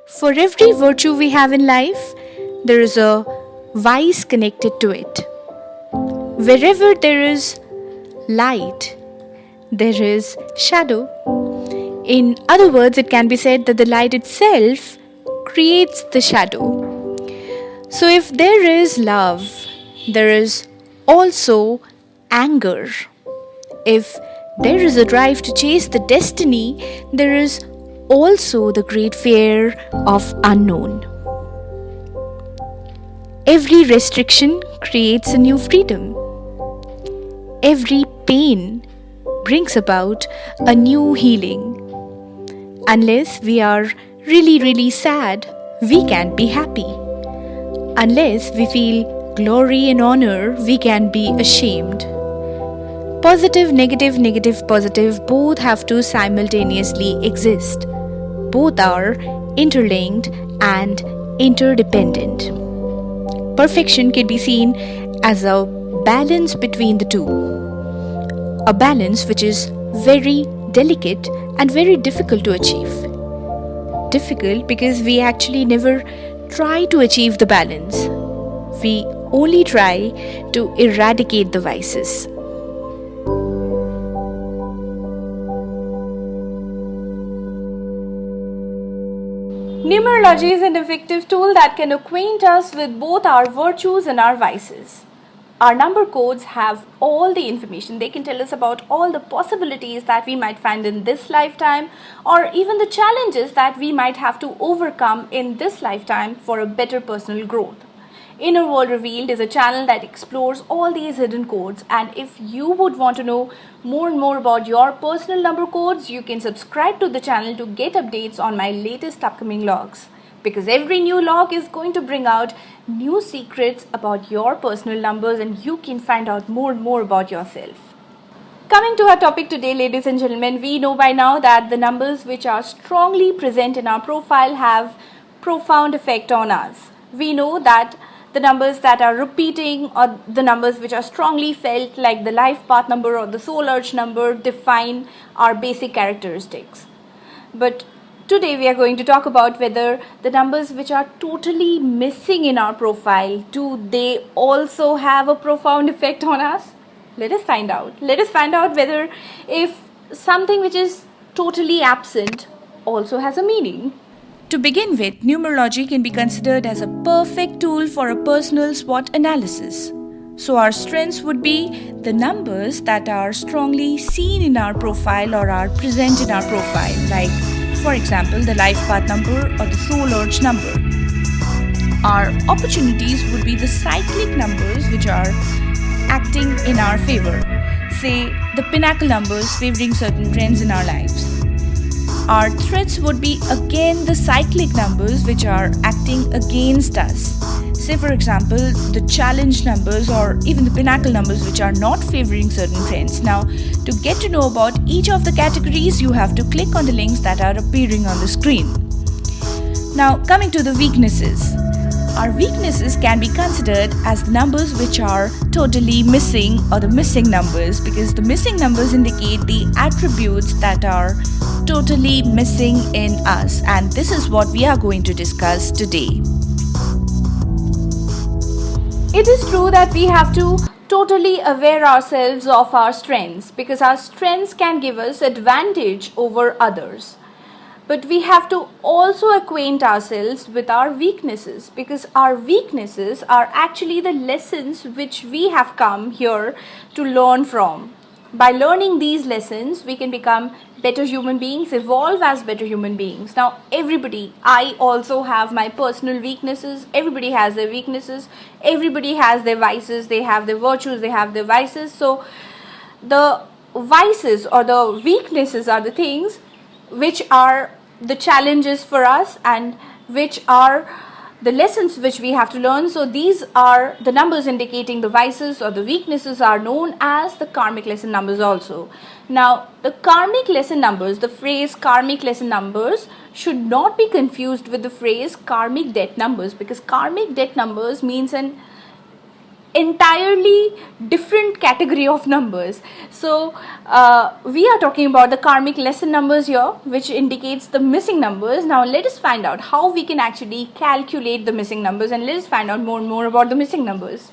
For every virtue we have in life, there is a vice connected to it. Wherever there is light, there is shadow. In other words, it can be said that the light itself creates the shadow. So, if there is love, there is also anger. If there is a drive to chase the destiny, there is also the great fear of unknown. Every restriction creates a new freedom. Every pain brings about a new healing. Unless we are really sad, we can't be happy. Unless we feel glory and honor, we can be ashamed. Positive, negative, positive, both have to simultaneously exist. Both are interlinked and interdependent. Perfection can be seen as a balance between the two. A balance which is very delicate and very difficult to achieve. Difficult because we actually never try to achieve the balance. We only try to eradicate the vices. Numerology is an effective tool that can acquaint us with both our virtues and our vices. Our number codes have all the information. They can tell us about all the possibilities that we might find in this lifetime, or even the challenges that we might have to overcome in this lifetime for a better personal growth. InnerWorldRevealed is a channel that explores all these hidden codes, and if you would want to know more and more about your personal number codes, you can subscribe to the channel to get updates on my latest upcoming logs. Because every new log is going to bring out new secrets about your personal numbers, and you can find out more and more about yourself. Coming to our topic today, ladies and gentlemen, we know by now that the numbers which are strongly present in our profile have profound effect on us. We know that the numbers that are repeating, or the numbers which are strongly felt, like the life path number or the soul urge number, define our basic characteristics. But today we are going to talk about whether the numbers which are totally missing in our profile, do they also have a profound effect on us? Let us find out. Let us find out whether if something which is totally absent also has a meaning. To begin with, numerology can be considered as a perfect tool for a personal SWOT analysis. So our strengths would be the numbers that are strongly seen in our profile or are present in our profile, like for example, the life path number or the soul urge number. Our opportunities would be the cyclic numbers which are acting in our favor. Say, the pinnacle numbers favoring certain trends in our lives. Our threats would be again the cyclic numbers which are acting against us. Say for example, the challenge numbers or even the pinnacle numbers which are not favoring certain trends. Now, to get to know about each of the categories, you have to click on the links that are appearing on the screen. Now, coming to the weaknesses. Our weaknesses can be considered as the numbers which are totally missing, or the missing numbers, because the missing numbers indicate the attributes that are totally missing in us, and this is what we are going to discuss today. It is true that we have to totally aware ourselves of our strengths, because our strengths can give us advantage over others. But we have to also acquaint ourselves with our weaknesses, because our weaknesses are actually the lessons which we have come here to learn from. By learning these lessons, we can become better human beings, evolve as better human beings. Now, everybody, I also have my personal weaknesses. Everybody has their weaknesses. Everybody has their vices. They have their virtues. They have their vices. So, the vices or the weaknesses are the things which are the challenges for us and which are the lessons which we have to learn. So these are the numbers indicating the vices or the weaknesses are known as the karmic lesson numbers also. Now, the karmic lesson numbers, the phrase karmic lesson numbers should not be confused with the phrase karmic debt numbers, because karmic debt numbers means an entirely different category of numbers. So we are talking about the karmic lesson numbers here, which indicates the missing numbers. Now let us find out how we can actually calculate the missing numbers, and let us find out more and more about the missing numbers.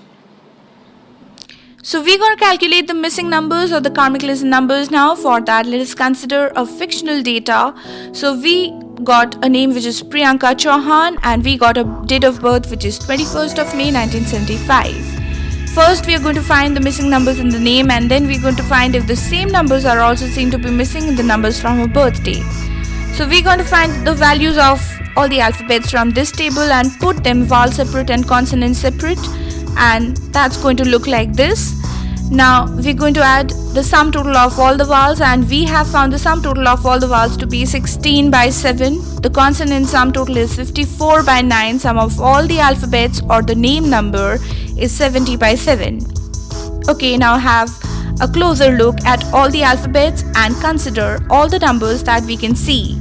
So we're going to calculate the missing numbers or the karmic lesson numbers now. For that, let us consider a fictional data. So we got a name which is Priyanka Chauhan, and we got a date of birth which is 21st of May 1975. First, we are going to find the missing numbers in the name, and then we're going to find if the same numbers are also seen to be missing in the numbers from her birthday. So we're going to find the values of all the alphabets from this table and put them vowel separate and consonant separate, and that's going to look like this. Now we're going to add the sum total of all the vowels, and we have found the sum total of all the vowels to be 16 by 7. The consonant sum total is 54 by 9. Sum of all the alphabets or the name number is 70 by 7. Okay, now have a closer look at all the alphabets and consider all the numbers that we can see.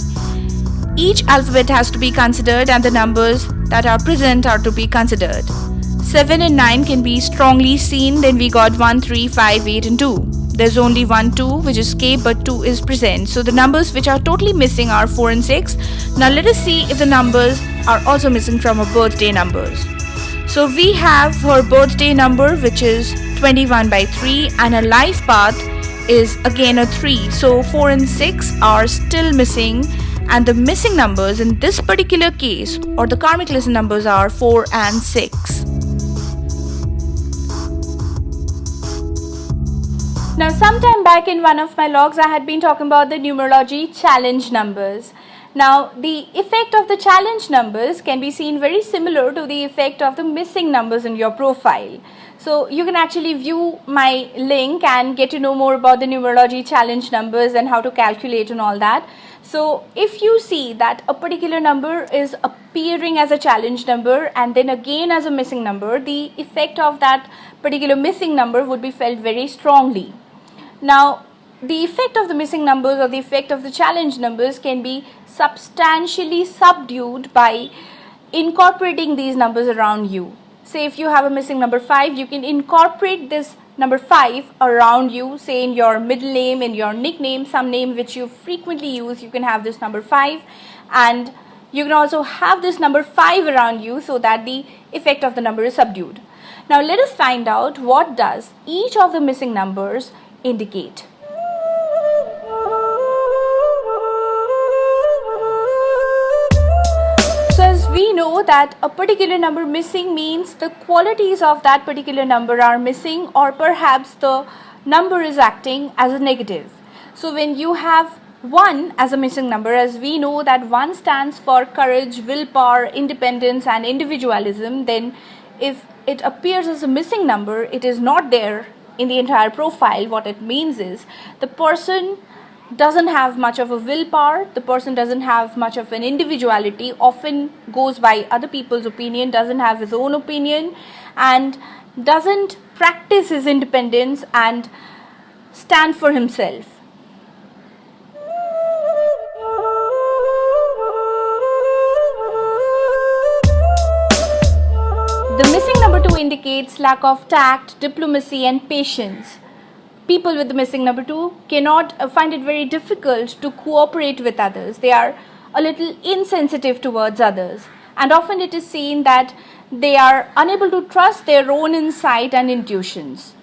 Each alphabet has to be considered, and the numbers that are present are to be considered. 7 and 9 can be strongly seen. Then we got 1, 3, 5, 8 and 2. There's only 1, 2 which is K, but 2 is present. So the numbers which are totally missing are 4 and 6. Now let us see if the numbers are also missing from her birthday numbers. So we have her birthday number which is 21 by 3, and her life path is again a 3. So 4 and 6 are still missing, and the missing numbers in this particular case or the karmic lesson numbers are 4 and 6. Now, sometime back in one of my logs, I had been talking about the numerology challenge numbers. Now, the effect of the challenge numbers can be seen very similar to the effect of the missing numbers in your profile. So, you can actually view my link and get to know more about the numerology challenge numbers and how to calculate and all that. So, if you see that a particular number is appearing as a challenge number and then again as a missing number, the effect of that particular missing number would be felt very strongly. Now, the effect of the missing numbers or the effect of the challenge numbers can be substantially subdued by incorporating these numbers around you. Say if you have a missing number 5, you can incorporate this number 5 around you, say in your middle name, in your nickname, some name which you frequently use, you can have this number 5, and you can also have this number 5 around you so that the effect of the number is subdued. Now let us find out what does each of the missing numbers indicate. So as we know that a particular number missing means the qualities of that particular number are missing, or perhaps the number is acting as a negative. So when you have 1 as a missing number, as we know that 1 stands for courage, willpower, independence and individualism, then if it appears as a missing number, it is not there in the entire profile. What it means is the person doesn't have much of a willpower, the person doesn't have much of an individuality, often goes by other people's opinion, doesn't have his own opinion, and doesn't practice his independence and stand for himself. The missing number 2 indicates lack of tact, diplomacy and patience. People with the missing number 2 cannot find it very difficult to cooperate with others. They are a little insensitive towards others, and often it is seen that they are unable to trust their own insight and intuitions.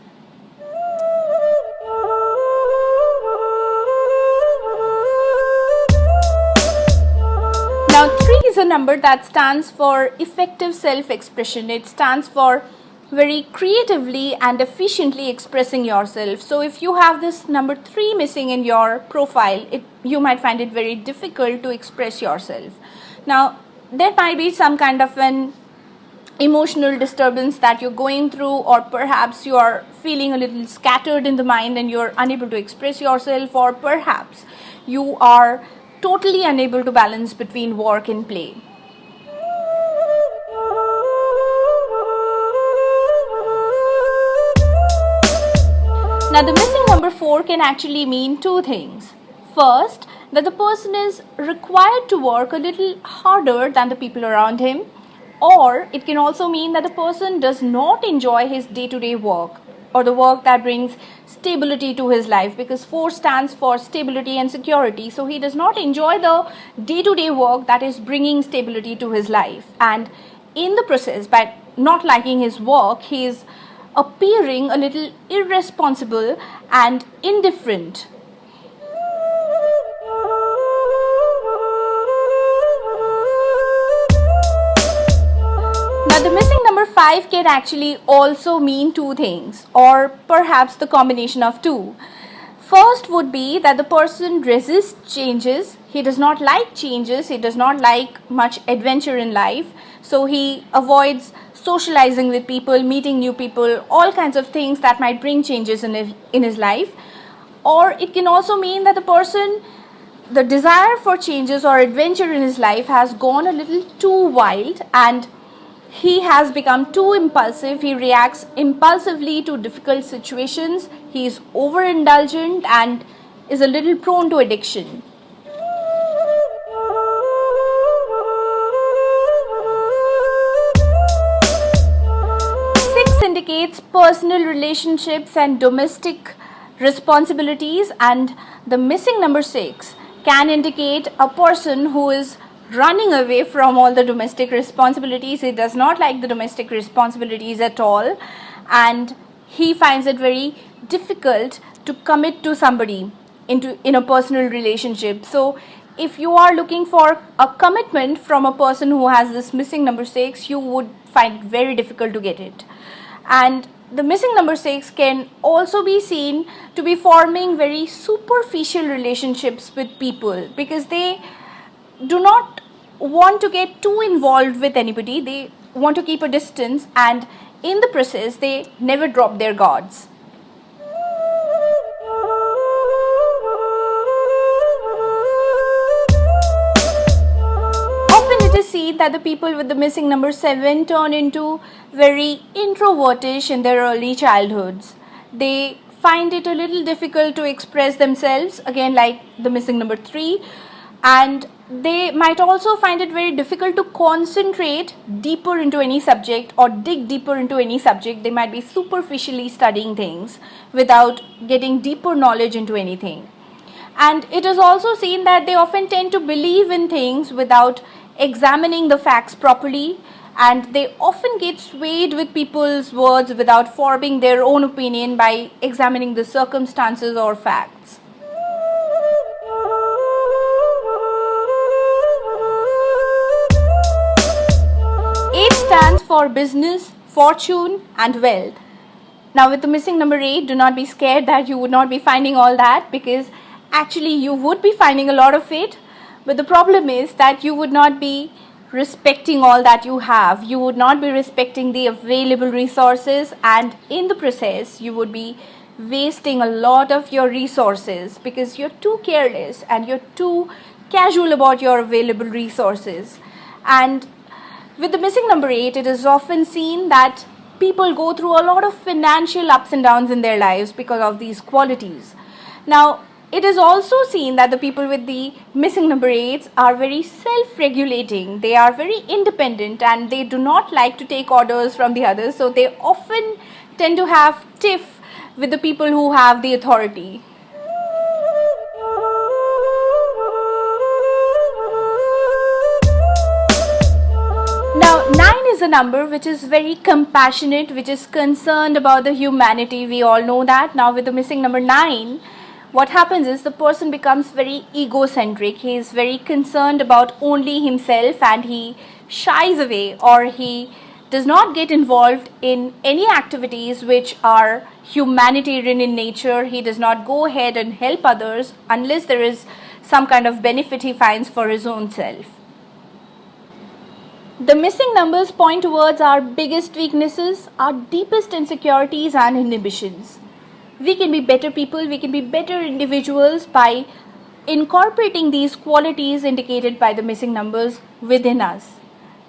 Now 3 is a number that stands for effective self-expression. It stands for very creatively and efficiently expressing yourself. So if you have this number 3 missing in your profile, you might find it very difficult to express yourself. Now there might be some kind of an emotional disturbance that you're going through, or perhaps you are feeling a little scattered in the mind and you're unable to express yourself, or perhaps you are totally unable to balance between work and play. Now the missing number 4 can actually mean 2 things. First, that the person is required to work a little harder than the people around him, Or it can also mean that the person does not enjoy his day-to-day work or the work that brings stability to his life, because 4 stands for stability and security. So he does not enjoy the day-to-day work that is bringing stability to his life. And in the process, by not liking his work, he is appearing a little irresponsible and indifferent. Now, the missing number 5 can actually also mean 2 things, or perhaps the combination of 2. First would be that the person resists changes. He does not like changes. He does not like much adventure in life. So he avoids socializing with people, meeting new people, all kinds of things that might bring changes in his life. Or it can also mean that the desire for changes or adventure in his life has gone a little too wild, and he has become too impulsive. He reacts impulsively to difficult situations. He is overindulgent and is a little prone to addiction. Six indicates personal relationships and domestic responsibilities, and the missing number 6 can indicate a person who is running away from all the domestic responsibilities. He does not like the domestic responsibilities at all, and he finds it very difficult to commit to somebody in a personal relationship. So if you are looking for a commitment from a person who has this missing number 6, you would find it very difficult to get it. And the missing number 6 can also be seen to be forming very superficial relationships with people, because they do not want to get too involved with anybody. They want to keep a distance, and in the process they never drop their guards. Often it is seen that the people with the missing number 7 turn into very introvertish in their early childhoods. They find it a little difficult to express themselves, again like the missing number 3, and they might also find it very difficult to concentrate deeper into any subject or dig deeper into any subject. They might be superficially studying things without getting deeper knowledge into anything. And it is also seen that they often tend to believe in things without examining the facts properly, and they often get swayed with people's words without forming their own opinion by examining the circumstances or facts. 8 stands for business, fortune and wealth. Now with the missing number 8, do not be scared that you would not be finding all that, because actually you would be finding a lot of it. But the problem is that you would not be respecting all that you have. You would not be respecting the available resources, and in the process you would be wasting a lot of your resources because you're too careless and you're too casual about your available resources. And with the missing number 8, it is often seen that people go through a lot of financial ups and downs in their lives because of these qualities. Now, it is also seen that the people with the missing number 8s are very self-regulating. They are very independent and they do not like to take orders from the others. So they often tend to have tiff with the people who have the authority. Now, 9 is a number which is very compassionate, which is concerned about the humanity. We all know that. Now, with the missing number 9, what happens is the person becomes very egocentric. He is very concerned about only himself and he shies away, or he does not get involved in any activities which are humanitarian in nature. He does not go ahead and help others unless there is some kind of benefit he finds for his own self. The missing numbers point towards our biggest weaknesses, our deepest insecurities and inhibitions. We can be better people, we can be better individuals by incorporating these qualities indicated by the missing numbers within us.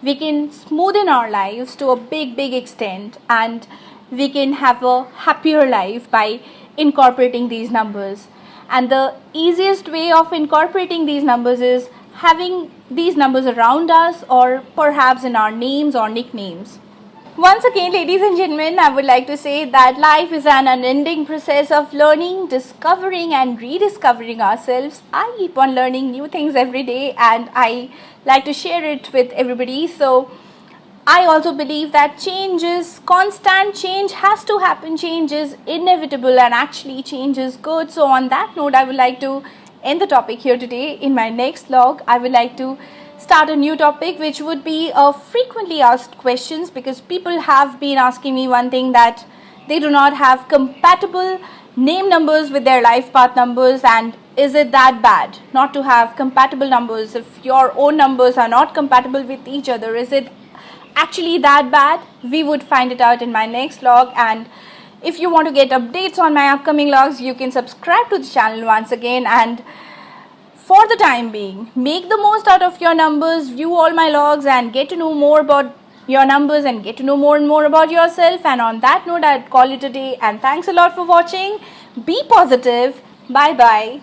We can smoothen our lives to a big extent, and we can have a happier life by incorporating these numbers. And the easiest way of incorporating these numbers is having these numbers around us, or perhaps in our names or nicknames. Once again, ladies and gentlemen, I would like to say that life is an unending process of learning, discovering and rediscovering ourselves. I keep on learning new things every day, and I like to share it with everybody. So I also believe that change is constant, change has to happen, change is inevitable, and actually change is good. So on that note, I would like to end the topic here today. In my next vlog, I would like to start a new topic, which would be frequently asked questions, because people have been asking me one thing, that they do not have compatible name numbers with their life path numbers, and is it that bad not to have compatible numbers? If your own numbers are not compatible with each other, is it actually that bad? We would find it out in my next vlog. And if you want to get updates on my upcoming vlogs, you can subscribe to the channel once again. And for the time being, make the most out of your numbers, view all my vlogs and get to know more about your numbers and get to know more and more about yourself. And on that note, I'd call it a day, and thanks a lot for watching. Be positive. Bye bye.